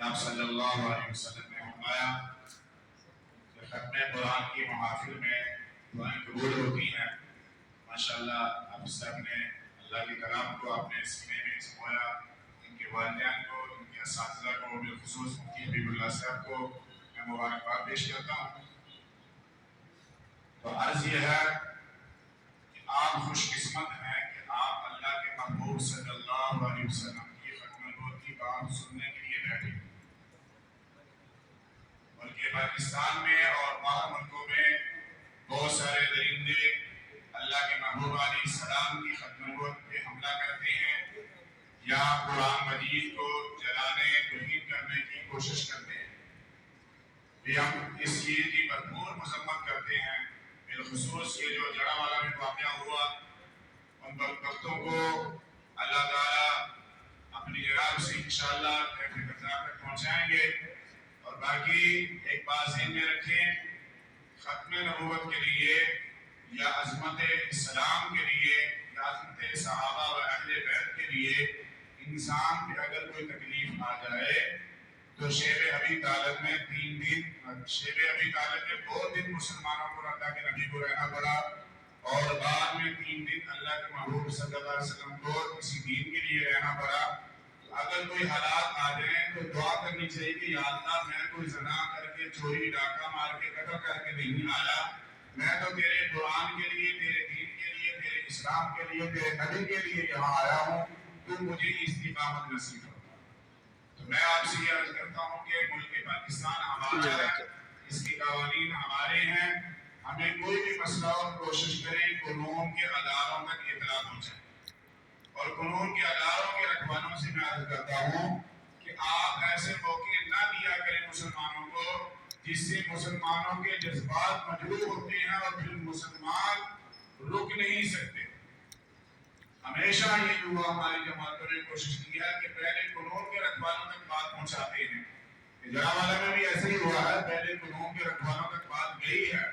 آپ صلی اللہ علیہ وسلم نے فرمایا کہ ختم قرآن کی محافل میں دعائیں قبول ہوتی ہیں۔ ماشاءاللہ آپ صاحب نے اللہ کے کلام کو اپنے سینے میں سمویا، ان کے والدین کو، ان کے اساتذہ کو، بالخصوص مفتی حبیب اللہ صاحب کو میں مبارکباد پیش کرتا ہوں۔ تو عرض یہ ہے کہ آپ خوش قسمت ہیں کہ آپ اللہ کے محبوب صلی اللہ علیہ وسلم کی ختم نبوت کی بات سننے کے لیے بیٹھے ہیں۔ بلکہ پاکستان میں اور باہر ملکوں میں بہت سارے درندے اللہ کے محبوب علیہ السلام کی ختم نبوت پہ حملہ کرتے ہیں یا قرآن مجید کو جلانے توہین کرنے کی کوشش کرتے ہیں۔ بھی ہم اس چیز کی بھرپور مذمت کرتے ہیں۔ بالخصوص یہ جو جڑاوالا میں واقعہ ہوا، ان بدبختوں کو اللہ تعالیٰ اپنی جناب سے انشاءاللہ کیفے قضا تک پہنچائیں گے۔ اور باقی ایک بات ذہن میں رکھیں، ختم نبوت کے لیے یا عظمت اسلام کے لیے یا عظمت صحابہ و اہل بیت کے لیے انسان پہ اگر کوئی تکلیف آ جائے تو شیب ابی طالب میں 3 دن، شیب ابی طالب میں 2 دن مسلمانوں کو اللہ کے نبی کو رہنا پڑا، اور بعد میں 3 دن اللہ کے محبوب صلی اللہ علیہ وسلم کو کسی دین کے لیے رہنا پڑا۔ اگر کوئی حالات آ جائیں تو دعا کرنی چاہیے کہ یا اللہ میں کوئی زنا کر کے چوری ڈاکہ مار کے قتل کر کے نہیں آیا، میں تو تیرے قرآن کے لیے، تیرے دین کے لیے، تیرے اسلام کے لیے، تیرے نبی کے لیے یہاں آیا ہوں، تو مجھے استقامت نصیب کرو۔ تو میں آپ سے یہ عرض کرتا ہوں کہ ملک پاکستان ہمارا ہے، اس کے قوانین ہمارے ہیں، ہمیں کوئی بھی مسئلہ اور کوشش کریں قانون کے اداروں تک اطلاع پہنچائیں۔ اور قانون کے اداروں کے رکھوانوں سے میں عرض کرتا ہوں کہ آپ ایسے موقع نہ دیا کریں مسلمانوں کو جس سے مسلمانوں کے جذبات مجروح ہوتے ہیں اور پھر مسلمان رک نہیں سکتے۔ ہمیشہ یہ ہوا، ہماری جماعتوں نے کوشش کی ہے کہ پہلے قانون کے رکھوالوں تک بات پہنچاتے ہیں۔ جڑاوالا میں بھی ایسے ہی ہوا ہے، پہلے قانون کے رکھوالوں تک بات گئی ہے،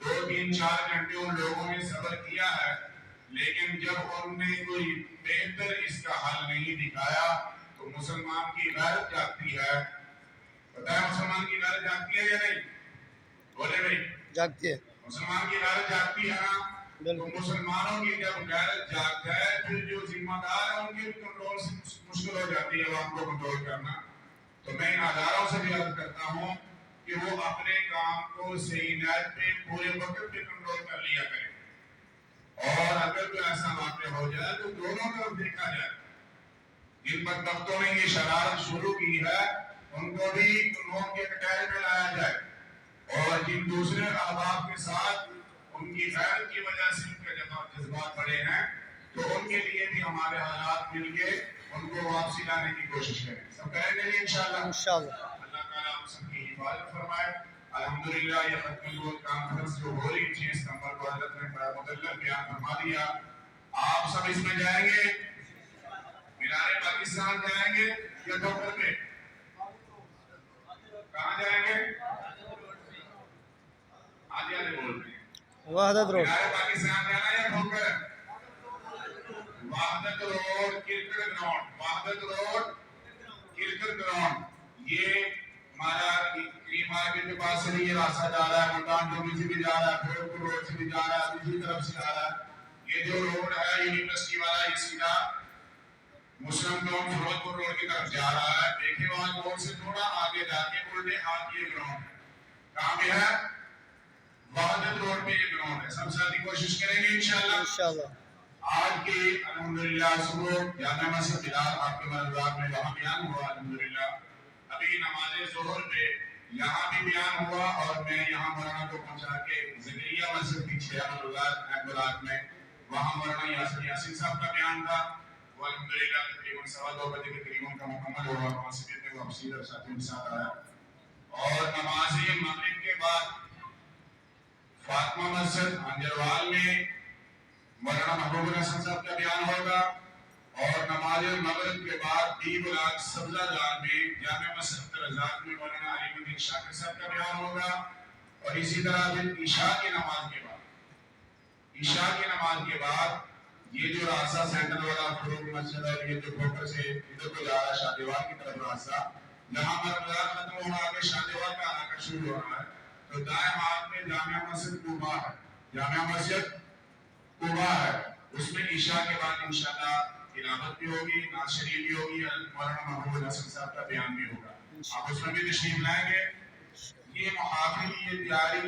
2 3 4 گھنٹے ان لوگوں نے صبر کیا ہے، لیکن جب انہوں نے کوئی بہتر اس کا حل نہیں دکھایا تو مسلمان کی غیرت جاگتی ہے۔ پتہ ہے مسلمان کی غیرت جاگتی ہے یا نہیں؟ بولے بھائی، جاگتی ہے۔ مسلمان کی غیرت جاگتی ہے نا؟ تو مسلمانوں کی جب غیرت جاگ جائے پھر جو ذمہ دار ہیں ان کے کنٹرول سے مشکل ہو جاتی ہے عوام کو کنٹرول کرنا۔ تو میں ان اداروں سے بھی عرض کرتا ہوں کہ وہ اپنے کام کو صحیح نیت پہ پورے وقت پہ کنٹرول کر لیا کریں، اور اگر کوئی ایسا واقعہ ہو جائے تو دونوں طرف دیکھا جائے۔ جن بدبختوں نے یہ شرارت شروع کی ہے ان کو بھی قانون کے کٹہرے میں لایا جائے، اور جن دوسرے احباب کے ساتھ ان کی غیرت کی وجہ سے ان کے جذبات بڑے ہیں تو ان کے لیے بھی ہمارے حالات مل کے ان کو واپسی لانے کی کوشش کریں۔ سب کریں گے انشاءاللہ۔ اللہ تعالیٰ ہم سب کی حفاظت فرمائے۔ الحمدللہ یہ ختم نبوت کانفرنس جو ہو رہی تھی، ستمبر کو حضرت نے بڑا مدلل بیان فرما دیا۔ آپ سب اس میں جائیں گے، مینار پاکستان جائیں گے یا ڈاکٹر پہ؟ کہاں جائیں گے؟ آج آج بول رہے ہیں وحدت روڈ، مینار پاکستان جانا یا ڈاکٹر؟ وحدت روڈ کرکٹ گراؤنڈ، وحدت روڈ کرکٹ گراؤنڈ، یہ ہمارا کریم مارکیٹ کے پاس سے یہ راستہ جا رہا ہے، ملتان چوکی سے بھی جا رہا ہے، پھر روڈ سے بھی جا رہا ہے، دوسری طرف سے جا رہا ہے۔ یہ جو روڈ ہے یونیورسٹی والا، یہ سیدھا مسلم ٹاؤن فروز پور روڈ کی طرف جا رہا ہے۔ دیکھے وہاں روڈ سے تھوڑا آگے جا کے الٹے ہاتھ یہ گراؤنڈ ہے۔ کہاں پہ ہے؟ وحدت روڈ پہ یہ گراؤنڈ ہے۔ سب ساتھی کوشش کریں گے انشاءاللہ۔ آج کی الحمدللہ صبح جامع مسجد بلال آپ کے مدرسات میں وہاں بیان ہوا الحمدللہ۔ ابھی نماز ظہر پہ یہاں بھی بیان ہوا، اور میں یہاں مولانا کو پہنچا کے زکریا مسجد پیچھے احمدآباد میں وہاں مولانا یاسر یاسین صاحب کا بیان تھا، وہ الحمدللہ تقریباً 2:15 بجے کے قریب کا مکمل ہوا۔ وہاں سے بھی وہ افسیر اور ساتھیوں کے ساتھ آیا، اور نماز مغرب کے بعد فاطمہ مسجد انجروال میں مولانا محبوب الحسن صاحب کا بیان ہوگا، اور نماز مغرب کے بعد بی بلاک سبزہ جان میں جامع مسجد رضاق میں مولانا علی الدین شاکر صاحب کا بیان ہوگا، اور اسی طرح پھر عشاء کی نماز کے بعد یہ جو راستہ سینٹر والا فروغ مسجد اور یہ جو کھوکر سے ادھر کو جا رہا ہے شادیوار کی طرف راستہ، جہاں پر رمضان ختم ہو رہا ہے شادیوہ کا علاقہ شروع ہو رہا ہے تو دائیں ہاتھ میں جامع مسجد قباء ہے، جامع مسجد قباء ہے، اس میں عشاء کے بعد انشاءاللہ تلاوت بھی ہوگی، نعت شریف بھی ہوگی، مولانا محمود حسن صاحب کا بیان بھی ہوگا، آپ اس میں بھی تشریف لائیں گے۔ یہ محافل، یہ تیاری